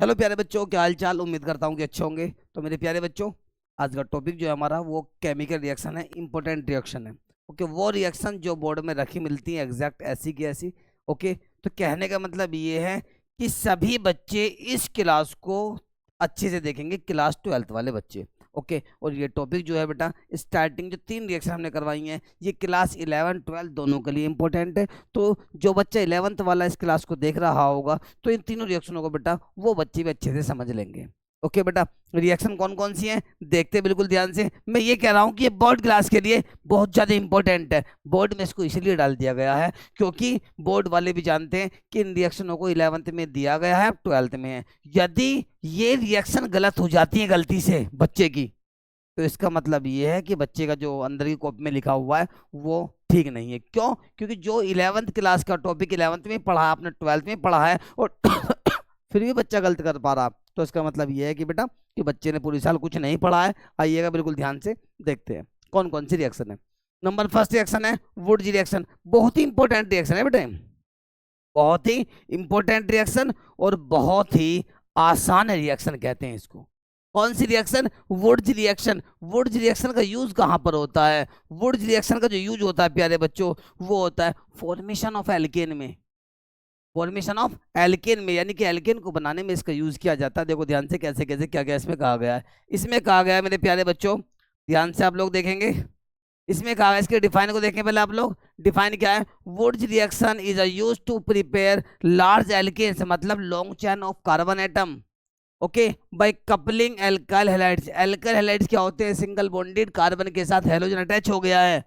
Hello प्यारे बच्चों, क्या हाल चाल। उम्मीद करता हूँ कि अच्छे होंगे। तो मेरे प्यारे बच्चों, आज का टॉपिक जो है हमारा वो केमिकल रिएक्शन है, इंपॉर्टेंट रिएक्शन है। ओके, वो रिएक्शन जो बोर्ड में रखी मिलती है एग्जैक्ट ऐसी की ऐसी। ओके, तो कहने का मतलब ये है कि सभी बच्चे इस क्लास को अच्छे से देखेंगे, क्लास 12th वाले बच्चे। ओके, और ये टॉपिक जो है बेटा, स्टार्टिंग जो 3 रिएक्शन हमने करवाई हैं ये क्लास 11 12 दोनों के लिए इंपॉर्टेंट है। तो जो बच्चा 11th वाला इस क्लास को देख रहा होगा तो इन तीनों रिएक्शनों को बेटा वो बच्चे भी अच्छे से समझ लेंगे। ओके बेटा, रिएक्शन कौन कौन सी हैं देखते बिल्कुल ध्यान से। मैं ये कह रहा हूँ कि ये बोर्ड क्लास के लिए बहुत ज़्यादा इंपॉर्टेंट है। बोर्ड में इसको इसलिए डाल दिया गया है क्योंकि बोर्ड वाले भी जानते हैं कि इन रिएक्शनों को 11th में दिया गया है, 12th में है। यदि ये रिएक्शन गलत हो जाती है गलती से बच्चे की, तो इसका मतलब ये है कि बच्चे का जो अंदर की कॉपी में लिखा हुआ है वो ठीक नहीं है। क्यों? क्योंकि जो 11th क्लास का टॉपिक 11th में पढ़ा आपने 12th में पढ़ा है और फिर भी बच्चा गलत कर पा रहा, तो इसका मतलब ये है कि बेटा कि बच्चे ने पूरी साल कुछ नहीं पढ़ा है। आइएगा बिल्कुल ध्यान से देखते हैं कौन कौन सी रिएक्शन है। नंबर फर्स्ट रिएक्शन है वुडजी रिएक्शन। बहुत ही इंपॉर्टेंट रिएक्शन है बेटा, बहुत ही इंपॉर्टेंट रिएक्शन और बहुत ही आसान रिएक्शन कहते हैं इसको। कौन सी reaction? Wurtz reaction. Wurtz reaction का यूज कहां पर होता है? वुड्स रिएक्शन का जो यूज होता है प्यारे बच्चों वो होता है फॉर्मेशन ऑफ एल्केन में। फॉर्मेशन ऑफ एल्केन में, यानी कि एल्केन को बनाने में इसका यूज किया जाता है। देखो ध्यान से कैसे कैसे क्या क्या इसमें कहा गया है। इसमें कहा गया है मेरे प्यारे बच्चों, ध्यान से आप लोग देखेंगे, इसमें कहा है, इसके डिफाइन को देखें पहले आप लोग। डिफाइन क्या है? Wurtz reaction is use to prepare large alkanes, मतलब long chain of carbon atom. Okay, by coupling alkyl halides. Alkyl halides क्या होते हैं? सिंगल बॉन्डेड कार्बन के साथ हेलोजन अटैच हो गया है।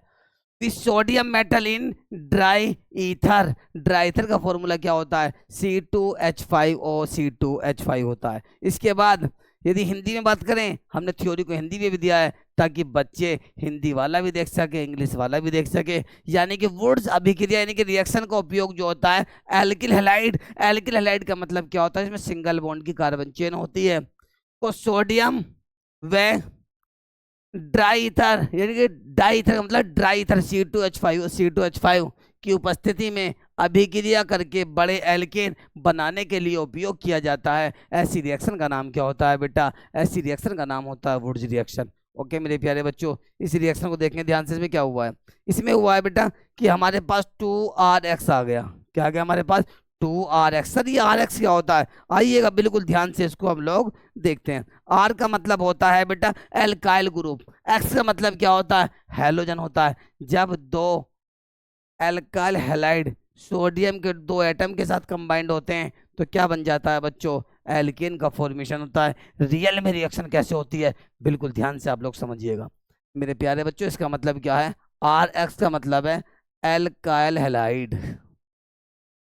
Sodium metal in dry ether. Dry ether का फॉर्मूला क्या होता है? C2H5O, C2H5 होता है। इसके बाद यदि हिंदी में बात करें, हमने थ्योरी को हिंदी में भी दिया है ताकि बच्चे हिंदी वाला भी देख सके, इंग्लिश वाला भी देख सके। यानी कि वुड्स अभिक्रिया यानी कि रिएक्शन का उपयोग जो होता है एल्किल हैलाइड। एल्किल हैलाइड का मतलब क्या होता है? इसमें सिंगल बॉन्ड की कार्बन चेन होती है। तो सोडियम व ड्राई ईथर यानी कि डाई ईथर का मतलब ड्राई ईथर C2H5 की उपस्थिति में अभिक्रिया करके बड़े एल्केन बनाने के लिए उपयोग किया जाता है। ऐसी रिएक्शन का नाम क्या होता है बेटा? ऐसी रिएक्शन का नाम होता है वुड्स रिएक्शन। ओके मेरे प्यारे बच्चों, इस रिएक्शन को देखने ध्यान से। इसमें क्या हुआ है? इसमें हुआ है बेटा कि हमारे पास 2RX आ गया। क्या आ गया हमारे पास? 2RX। सर ये RX क्या होता है? आइएगा बिल्कुल ध्यान से इसको हम लोग देखते हैं। R का मतलब होता है बेटा एल्काइल ग्रुप। X का मतलब क्या होता है? हैलोजन होता है। जब दो एल्काइल हैलाइड सोडियम के 2 एटम के साथ कंबाइंड होते हैं तो क्या बन जाता है बच्चों? एल्केन का फॉर्मेशन होता है। रियल में रिएक्शन कैसे होती है बिल्कुल ध्यान से आप लोग समझिएगा मेरे प्यारे बच्चों। इसका मतलब क्या है? RX का मतलब है एल्काइल हैलाइड।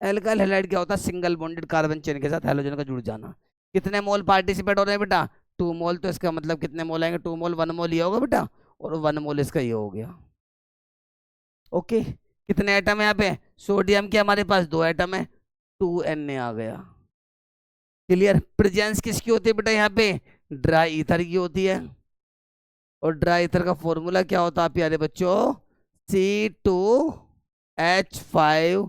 एल्काइल हैलाइड क्या होता है? सिंगल बॉन्डेड कार्बन चेन के साथ हैलोजन का जुड़ जाना। कितने मोल पार्टिसिपेट हो रहे हैं बेटा? 2 मोल। तो इसका मतलब कितने मोल आएंगे? 2 मोल। 1 मोल ये होगा बेटा और 1 मोल इसका ये हो गया। ओके, कितने एटम है यहाँ पे? सोडियम के हमारे पास 2 एटम है, 2Na आ गया। क्लियर? प्रेजेंस किसकी होती है बेटा यहाँ पे? ड्राई ईथर की होती है। और ड्राई ईथर का फॉर्मूला क्या होता है प्यारे बच्चों? C2H5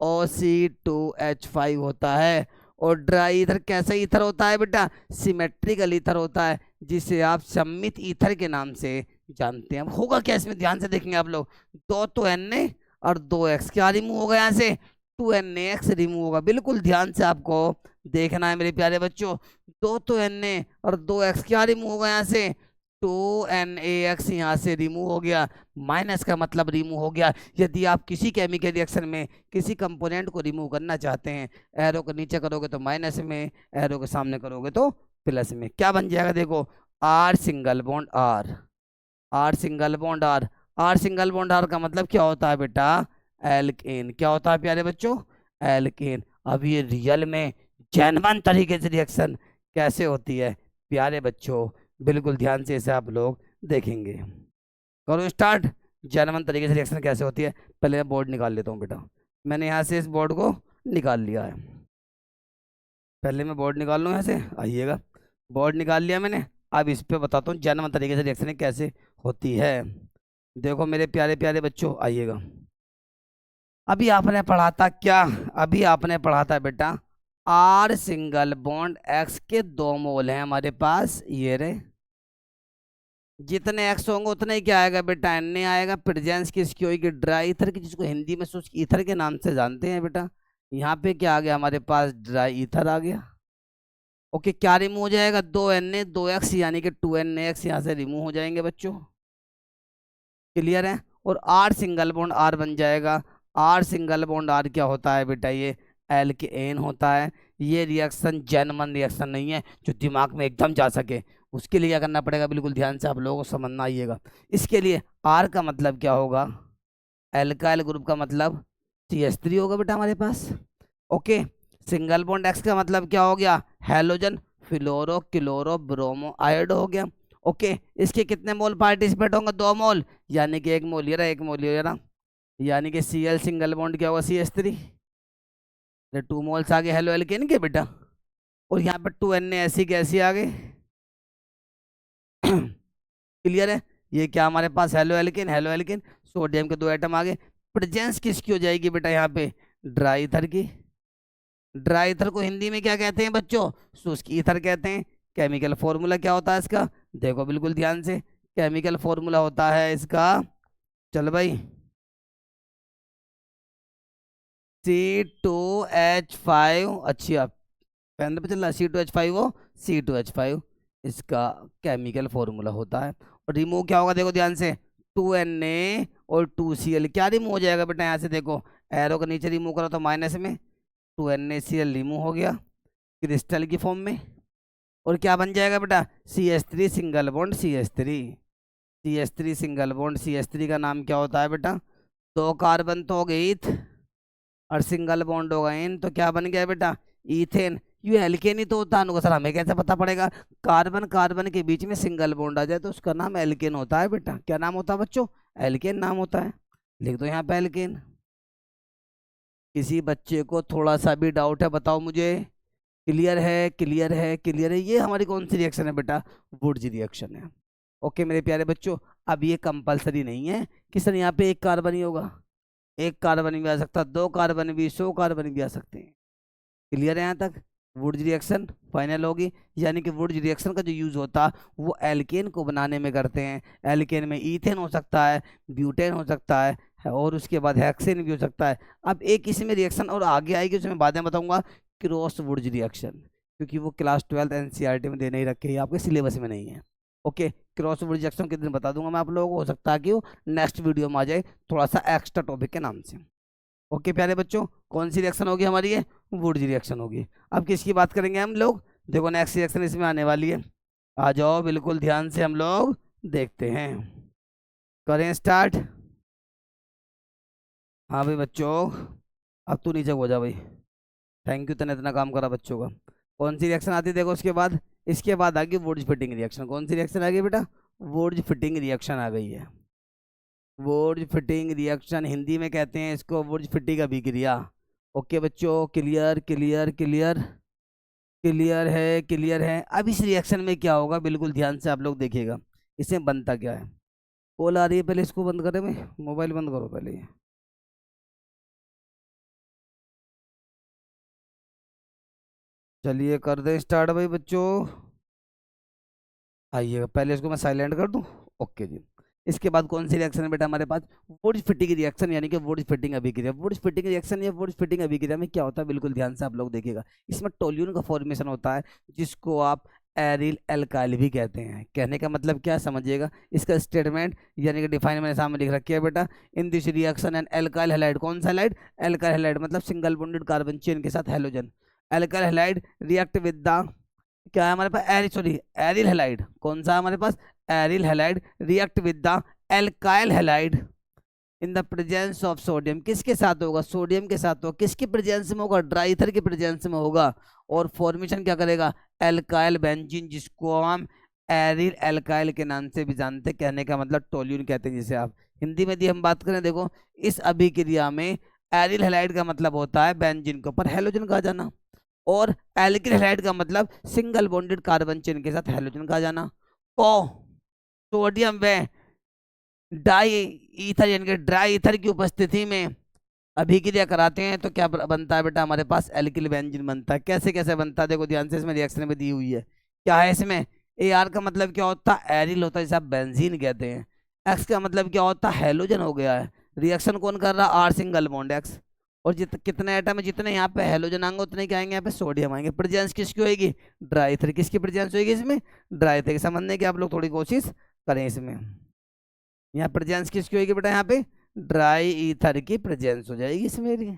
और C2H5 होता है। और ड्राई ईथर कैसा ईथर होता है बेटा? सिमेट्रिकल ईथर होता है, जिसे आप सममित ईथर के नाम से जानते हैं। होगा क्या इसमें? ध्यान से देखेंगे आप लोग। 2 तो Na और 2X क्या रिमूव होगा यहाँ से? 2NaX रिमूव होगा। बिल्कुल ध्यान से आपको देखना है मेरे प्यारे बच्चों। 2 तो Na और 2X क्या रिमूव होगा यहाँ से? 2NaX यहाँ से रिमूव हो गया। माइनस का मतलब रिमूव हो गया। यदि आप किसी केमिकल रिएक्शन में किसी कंपोनेंट को रिमूव करना चाहते हैं, एरो को नीचे करोगे तो माइनस में, एरो के सामने करोगे तो प्लस में। क्या बन जाएगा? देखो, R single bond R, R single bond R। R single bond R का मतलब क्या होता है बेटा? एल्केन। क्या होता है प्यारे बच्चों? एल्केन। अब ये रियल में जेन्युइन तरीके से रिएक्शन कैसे होती है प्यारे बच्चों, बिल्कुल ध्यान से इसे आप लोग देखेंगे। करो स्टार्ट। जेन्युइन तरीके से रिएक्शन कैसे होती है, पहले मैं बोर्ड निकाल लेता हूँ बेटा। मैंने यहाँ से इस बोर्ड को निकाल लिया है। पहले मैं बोर्ड निकाल लूँ यहाँ से। आइएगा, बोर्ड निकाल लिया मैंने। अब इस पे बताता हूँ जेन्युइन तरीके से रिएक्शन कैसे होती है। देखो मेरे प्यारे प्यारे बच्चों, आइएगा। अभी आपने पढ़ा था क्या? अभी आपने पढ़ा था बेटा आर सिंगल बॉन्ड एक्स के 2 मोल हैं हमारे पास, ये रहे। जितने एक्स होंगे उतने ही क्या आएगा बेटा, एन आएगा। प्रेजेंस किसकी होगी, ड्राई ईथर की, जिसको हिंदी में शुष्क ईथर के नाम से जानते हैं बेटा। यहाँ पे क्या आ गया हमारे पास, ड्राई ईथर आ गया। ओके, क्या रिमूव हो जाएगा, 2 यानी कि 2 NaX यहाँ से रिमूव हो जाएंगे बच्चों, क्लियर है। और आर सिंगल बॉन्ड आर बन जाएगा। आर सिंगल बॉन्ड आर क्या होता है बेटा, ये एल्केन होता है। ये रिएक्शन जेनमन रिएक्शन नहीं है जो दिमाग में एकदम जा सके। उसके लिए क्या करना पड़ेगा, बिल्कुल ध्यान से आप लोगों को समझना आइएगा। इसके लिए आर का मतलब क्या होगा, एल्काइल ग्रुप का मतलब CH3 होगा बेटा हमारे पास। ओके, सिंगल बॉन्ड एक्स का मतलब क्या हो गया, हैलोजन फ्लोरो क्लोरो ब्रोमो आयोड हो गया। ओके, इसके कितने मोल पार्टिसिपेट होंगे, 2 मोल, यानी कि 1 मोल ये रहा, 1 मोल ये रहा, यानी कि Cl सिंगल बॉन्ड क्या होगा, CH3। 2 मोल्स आ गए हेलो एल्केन के बेटा, और यहाँ पे 2 NaSC कैसे आ गए, क्लियर है। ये क्या हमारे पास हेलो एल्केन, सोडियम के 2 एटम आ गए। प्रेजेंस किसकी हो जाएगी बेटा यहाँ पे, ड्राई ईथर की। ड्राई ईथर को हिंदी में क्या कहते हैं बच्चों, शुष्क ईथर कहते हैं। केमिकल फॉर्मूला क्या होता है इसका, देखो बिल्कुल ध्यान से, केमिकल फॉर्मूला होता है इसका, चल भाई, C2H5, अच्छी आप पेन पे चल रहा, C2H5O, C2H5 इसका केमिकल फॉर्मूला होता है। और रिमूव क्या होगा, देखो ध्यान से, 2Na और 2Cl क्या रिमूव हो जाएगा बेटा, यहाँ से देखो एरो का नीचे रिमूव करो तो माइनस में 2NaCl रिमूव हो गया क्रिस्टल की फॉर्म में। और क्या बन जाएगा बेटा, CH3 single bond CH3 single bond CH3 का नाम क्या होता है बेटा, 2 कार्बन तो हो गए ईथ और सिंगल बॉन्ड होगा इन, तो क्या बन गया बेटा, ईथेन। ये एल्केन ही तो होता है, सर हमें कैसे पता पड़ेगा, कार्बन कार्बन के बीच में सिंगल बॉन्ड आ जाए तो उसका नाम एल्केन होता है बेटा। क्या नाम होता है बच्चों, एल्केन नाम होता है, लिख दो यहाँ पे एल्केन। किसी बच्चे को थोड़ा सा भी डाउट है बताओ मुझे, क्लियर है क्लियर है क्लियर है। ये हमारी कौन सी रिएक्शन है बेटा, वुड्स रिएक्शन है। ओके मेरे प्यारे बच्चों, अब ये कंपलसरी नहीं है कि सर यहाँ पे 1 कार्बन ही होगा, 1 कार्बन भी आ सकता है, 2 कार्बन भी, 100 कार्बन भी आ सकते हैं, क्लियर है यहाँ तक। वुड्स रिएक्शन फाइनल होगी, यानी कि वुड्स रिएक्शन का जो यूज होता है वो एल्केन को बनाने में करते हैं। एल्केन में ईथेन हो सकता है, ब्यूटेन हो सकता है, और उसके बाद हेक्सेन भी हो सकता है। अब एक इसमें रिएक्शन और आगे आएगी उसमें बाद में बताऊंगा, क्रॉस वुड्स रिएक्शन, क्योंकि वो क्लास 12 NCERT में देने ही रखे हैं, आपके सिलेबस में नहीं है। ओके, क्रॉस वुड्स रिएक्शन किस दिन बता दूंगा मैं आप लोगों को, हो सकता है कि वो नेक्स्ट वीडियो में आ जाए थोड़ा सा एक्स्ट्रा टॉपिक के नाम से। ओके प्यारे बच्चों, कौन सी रिएक्शन होगी हमारी, ये वुड्स रिएक्शन होगी। अब किसकी बात करेंगे हम लोग, देखो नेक्स्ट रिएक्शन इसमें आने वाली है, आ जाओ बिल्कुल ध्यान से हम लोग देखते हैं, करें स्टार्ट। हाँ भाई बच्चों, अब तू नीचे हो जा भाई, थैंक यू तने इतना काम करा बच्चों का। कौन सी रिएक्शन आती है देखो उसके बाद, इसके बाद आ गई वुड्स फिटिंग रिएक्शन। कौन सी रिएक्शन आ गई बेटा, वुड्स फिटिंग रिएक्शन आ गई है। वुड्स फिटिंग रिएक्शन हिंदी में कहते हैं इसको वुड्स फिटिंग अभिक्रिया। ओके बच्चों, क्लियर क्लियर क्लियर क्लियर है क्लियर है। अब इस रिएक्शन में क्या होगा, बिल्कुल ध्यान से आप लोग देखिएगा, इसमें बनता क्या है। कॉल आ रही है, पहले इसको बंद करें भाई, मोबाइल बंद करो पहले ये। चलिए कर दें स्टार्ट भाई बच्चों, आइएगा, पहले इसको मैं साइलेंट कर दूं। ओके जी, इसके बाद कौन सी रिएक्शन है बेटा हमारे पास, वुड्स फिटिंग रिएक्शन, यानी कि वुड्स फिटिंग अभिक्रिया। वुड्स फिटिंग रिएक्शन या वुड्स फिटिंग अभिक्रिया में क्या होता है, बिल्कुल ध्यान से आप लोग देखिएगा, इसमें टोल्यून का फॉर्मेशन होता है जिसको आप एरिल एल्काइल भी कहते हैं। कहने का मतलब क्या समझिएगा, इसका स्टेटमेंट यानी कि डिफाइन मैंने सामने लिख रखी है बेटा, in this reaction and alkyl halide, कौन सा हैलाइड, एल्काइल हैलाइड मतलब सिंगल बॉन्डेड कार्बन चेन के साथ halogen, alkyl halide react with the, क्या है हमारे पास, एरिल हैलाइड, कौन सा है हमारे पास, aryl halide react with the alkyl halide in the presence of sodium. किसके साथ होगा, सोडियम के साथ होगा, किसकी प्रेजेंस में होगा, ड्राई ईथर की प्रेजेंस में होगा, और फॉर्मेशन क्या करेगा, एल्काइल बेंजीन, जिसको हम एरिल एल्काइल के नाम से भी जानते हैं। कहने का मतलब टोल्यून कहते हैं जिसे आप हिंदी में दी हम बात करें, देखो इस अभिक्रिया में एरिल हैलाइड का मतलब होता है बेंजीन के ऊपर हैलोजन का जाना, और एल्किल हैलाइड का मतलब सिंगल बॉन्डेड कार्बन चेन के साथ हैलोजन का जाना। ओ सोडियम व डाई ईथर यानी कि ड्राई ईथर की उपस्थिति में अभी क्रिया कराते हैं तो क्या बनता है बेटा, हमारे पास एल्किल बेंजीन बनता है। कैसे कैसे बनता है, देखो ध्यान से, इसमें रिएक्शन में दी हुई है। क्या है इसमें, ए आर का मतलब क्या होता है, एरिल होता है, जिसे आप बेंजीन कहते हैं। एक्स का मतलब क्या होता है, हेलोजन हो गया है। रिएक्शन कौन कर रहा है, आर सिंगल बॉन्ड एक्स। और कितने एटम है, जितने यहाँ पे हेलोजन आएंगे उतने क्या आएंगे, यहाँ पे सोडियम आएंगे। प्रेजेंस किसकी होगी, ड्राई किसकी प्रेजेंस होगी इसमें, ड्राई समझने की आप लोग थोड़ी कोशिश करें इसमें। यहाँ प्रेजेंस किसकी होगी बेटा, यहाँ पे ड्राई ईथर की प्रेजेंस हो जाएगी इसमें।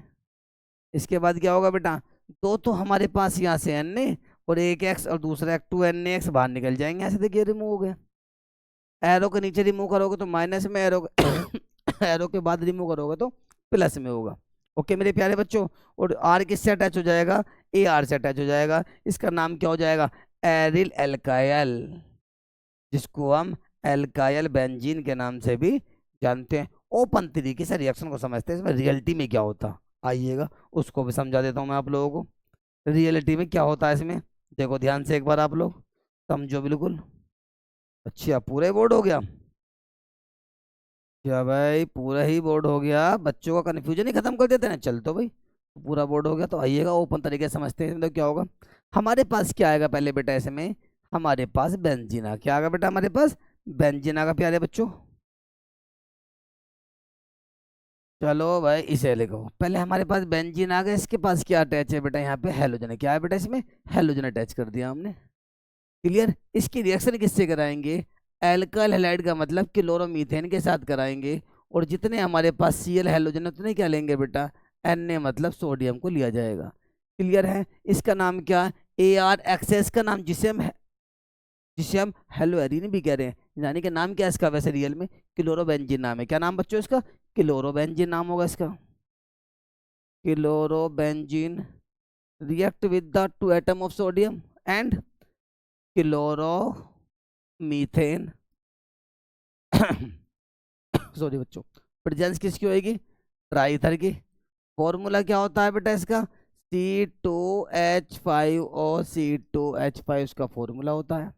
इसके बाद क्या होगा बेटा, दो तो हमारे पास यहाँ से एन और एक एक्स और दूसरा एक 2 NaX बाहर निकल जाएंगे, ऐसे देखिए रिमूव हो गए। एरो के नीचे रिमूव करोगे तो माइनस में, एरो एरो के बाद रिमूव करोगे तो प्लस में होगा। ओके मेरे प्यारे बच्चों, और आर किससे अटैच हो जाएगा, ए आर से अटैच हो जाएगा। इसका नाम क्या हो जाएगा, एरिल एल्काइल, जिसको हम एल्काइल बेंजीन के नाम से भी जानते हैं। ओपन तरीके से रिएक्शन को समझते हैं, इसमें रियलिटी में क्या होता, आइएगा उसको भी समझा देता हूँ मैं आप लोगों को। रियलिटी में क्या होता है इसमें, देखो ध्यान से एक बार आप लोग समझो बिल्कुल। अच्छा पूरे बोर्ड हो गया क्या भाई, पूरा ही बोर्ड हो गया, बच्चों का कन्फ्यूजन ही खत्म कर देते हैं। चल तो भाई पूरा बोर्ड हो गया तो आइएगा ओपन तरीके से समझते हैं। तो क्या होगा, हमारे पास क्या आएगा पहले बेटा, इसमें हमारे पास बेंजीना, क्या आएगा बेटा हमारे पास, बेंजीना का प्यारे बच्चों। चलो भाई इसे लिखो, पहले हमारे पास बेंजीन आ गया, इसके पास क्या अटैच है बेटा, यहाँ पे हेलोजन है। क्या है बेटा इसमें, हेलोजन अटैच कर दिया हमने। क्लियर, इसकी रिएक्शन किससे कराएंगे, एल्काइल हैलाइड का मतलब क्लोरोमीथेन के साथ कराएंगे। और जितने हमारे पास Cl हेलोजन है उतने क्या लेंगे बेटा, Na मतलब सोडियम को लिया जाएगा। क्लियर है, इसका नाम क्या, AR का नाम, जिसे हम हेलो एरिन भी कह रहे हैं, यानी कि नाम क्या है इसका वैसे रियल में, क्लोरोबेंजीन नाम है। क्या नाम बच्चों इसका, क्लोरोबेंजीन नाम होगा इसका, chlorobenzene. React with the 2 atom of sodium and chloromethane sorry बच्चों, प्रेजेंस किसकी होगी, ट्राइथर की। फॉर्मूला क्या होता है बेटा इसका, C2H5O, C2H5 इसका फॉर्मूला होता है।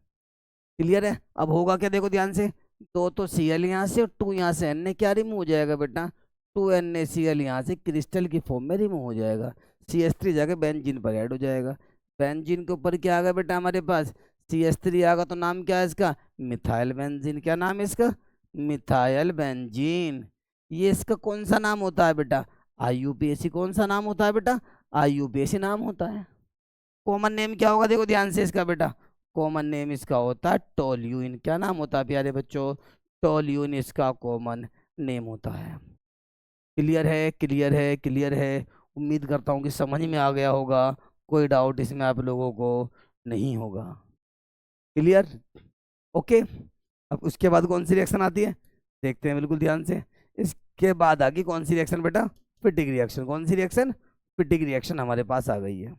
क्लियर है, अब होगा क्या देखो ध्यान से, दो तो Cl यहाँ से और 2 यहाँ से, Na क्या रिमूव हो जाएगा बेटा, 2NaCl यहाँ से क्रिस्टल की फॉर्म में रिमूव हो जाएगा। CH3 जाके बेंजीन पर ऐड हो जाएगा। बेंजीन के ऊपर क्या आ गया बेटा हमारे पास, CH3 आएगा तो नाम क्या है इसका, मिथाइल बेंजीन। क्या नाम है इसका, मिथाइल बेंजीन। ये इसका कौन सा नाम होता है बेटा, IUPAC। कौन सा नाम होता है बेटा, IUPAC नाम होता है। कॉमन नेम क्या होगा देखो ध्यान से इसका बेटा, कॉमन नेम इसका होता है टोल्यूइन। क्या नाम होता है प्यारे बच्चों, टोल्यूइन इसका कॉमन नेम होता है। क्लियर है, क्लियर है, क्लियर है। उम्मीद करता हूँ कि समझ में आ गया होगा, कोई डाउट इसमें आप लोगों को नहीं होगा। Clear, okay. अब उसके बाद कौन सी रिएक्शन आती है, देखते हैं बिल्कुल ध्यान से। इसके बाद आ गई कौन सी रिएक्शन बेटा, फिटिक रिएक्शन। कौन सी रिएक्शन, फिटिक रिएक्शन हमारे पास आ गई है।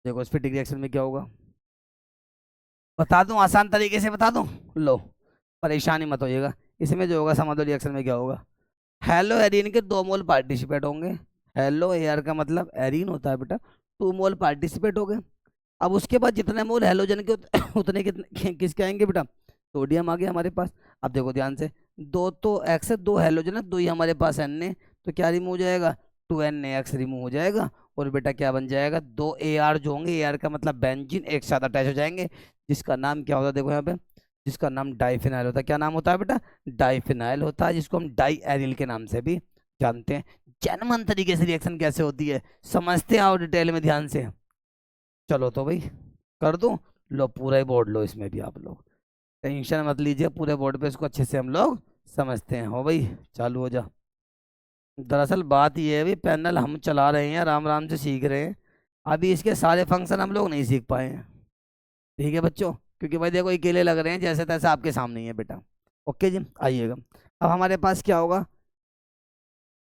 देखो इस फिटिक रिएक्शन में क्या होगा, बता दूं, आसान तरीके से बता दूं, लो परेशानी मत होइएगा। इसमें जो होगा समझ लो, रिएक्शन में क्या होगा, हेलो एरीन के 2 मोल पार्टिसिपेट होंगे। हेलो एयर का मतलब एरीन होता है बेटा, 2 मोल पार्टिसिपेट हो गए। अब उसके बाद जितने मोल हेलोजन के उतने कितने किसके आएंगे बेटा, सोडियम आ गया हमारे पास। अब देखो ध्यान से, दो तो एक्स है, 2 हेलोजन है, 2 ही हमारे पास Na, तो क्या रिमूव हो जाएगा, 2NaX रिमूव हो जाएगा। और बेटा क्या बन जाएगा, 2 AR जो होंगे, AR का मतलब बेंजीन, एक साथ अटैच हो जाएंगे, जिसका नाम क्या होता है देखो यहाँ पे, जिसका नाम डाइफिनाइल होता है। क्या नाम होता है बेटा, डाइफिनाइल होता है, जिसको हम डाई एरिल के नाम से भी जानते हैं। जेन्युइन तरीके से रिएक्शन कैसे होती है समझते हैं, आओ डिटेल में ध्यान से। चलो तो भाई कर दूं, लो पूरा ही बोर्ड लो, इसमें भी आप लोग टेंशन मत लीजिए, पूरे बोर्ड पे इसको अच्छे से हम लोग समझते हैं। हो भाई चालू हो जा। दरअसल बात ये है, अभी पैनल हम चला रहे हैं, आराम आराम से सीख रहे हैं, अभी इसके सारे फंक्शन हम लोग नहीं सीख पाए हैं। ठीक है बच्चों, क्योंकि भाई देखो अकेले लग रहे हैं, जैसे तैसे आपके सामने ही है बेटा। ओके जी, आइएगा। अब हमारे पास क्या होगा,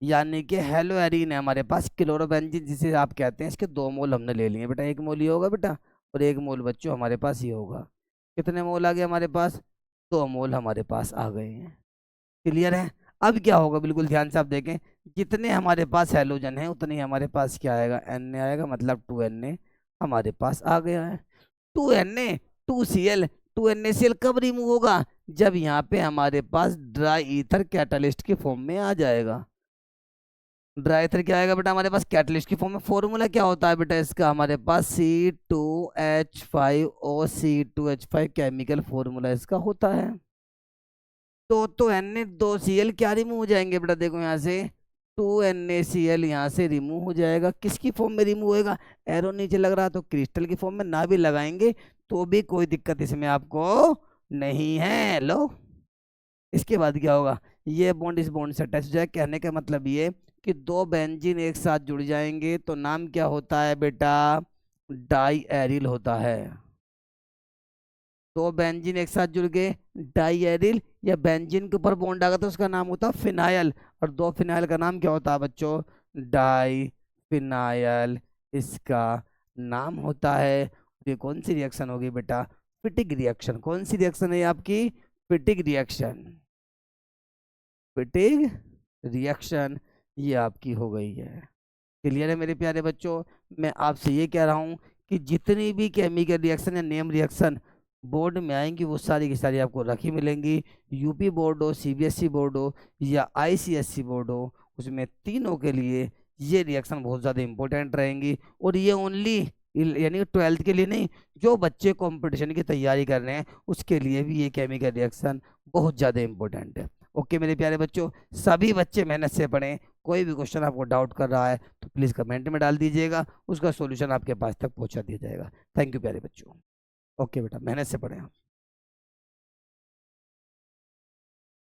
यानी कि हेलो एरीन है हमारे पास, क्लोरोबेंजीन जिसे आप कहते हैं, इसके 2 मोल हमने ले लिए बेटा। 1 मोल ये होगा बेटा, और 1 मोल बच्चों हमारे पास ये होगा। कितने मोल आ गए हमारे पास, 2 मोल हमारे पास आ गए हैं। क्लियर है, अब क्या होगा बिल्कुल ध्यान से आप देखें, जितने हमारे पास हेलोजन है उतने ही हमारे पास क्या आएगा, Na आएगा, मतलब 2Na हमारे पास आ गया है। 2Na 2Cl, 2NaCl कब रिमूव होगा, जब यहाँ पे हमारे पास ड्राई ईथर कैटलिस्ट की फॉर्म में आ जाएगा। ड्राई ईथर क्या आएगा बेटा हमारे पास, कैटलिस्ट की फॉर्म में। फॉर्मूला क्या होता है बेटा इसका, हमारे पास C2H5O, केमिकल फॉर्मूला इसका होता है। तो Na2Cl क्या रिमूव हो जाएंगे बेटा, देखो यहाँ से 2NaCl यहाँ से रिमूव हो जाएगा। किसकी फॉर्म में रिमूव होएगा, एरो नीचे लग रहा तो क्रिस्टल की फॉर्म में, ना भी लगाएंगे तो भी कोई दिक्कत इसमें आपको नहीं है। लो, इसके बाद क्या होगा, ये बॉन्ड इस बॉन्ड से अटैच हो जाए। कहने का मतलब ये कि दो बेंजीन एक साथ जुड़ जाएंगे तो नाम क्या होता है बेटा, डाई एरिल होता है। दो बेंजीन एक साथ जुड़ गए, डाई एरिल, या बेंजीन के ऊपर बॉन्ड आ गया तो उसका नाम होता है फिनाइल, और दो फिनाइल का नाम क्या होता है बच्चों, डाई फिनाइल इसका नाम होता है। ये कौन सी रिएक्शन होगी बेटा, फिटिक रिएक्शन। कौन सी रिएक्शन है ये आपकी, फिटिक रिएक्शन। फिटिक रिएक्शन ये आपकी हो गई है। क्लियर है मेरे प्यारे बच्चों। मैं आपसे ये कह रहा हूँ कि जितनी भी केमिकल रिएक्शन या नेम रिएक्शन बोर्ड में आएंगी वो सारी की सारी आपको रखी मिलेंगी। यूपी बोर्ड हो, सीबीएसई बोर्ड हो या आईसीएसई बोर्ड हो, उसमें तीनों के लिए ये रिएक्शन बहुत ज़्यादा इंपॉर्टेंट रहेंगी। और ये ओनली यानी 12th के लिए नहीं, जो बच्चे कंपटीशन की तैयारी कर रहे हैं उसके लिए भी ये केमिकल रिएक्शन बहुत ज़्यादा इंपॉर्टेंट है। ओके मेरे प्यारे बच्चों, सभी बच्चे मेहनत से पढ़ें। कोई भी क्वेश्चन आपको डाउट कर रहा है तो प्लीज़ कमेंट में डाल दीजिएगा, उसका सॉल्यूशन आपके पास तक पहुंचा दिया जाएगा। थैंक यू प्यारे बच्चों। ओके बेटा, मेहनत से पढ़ें आप।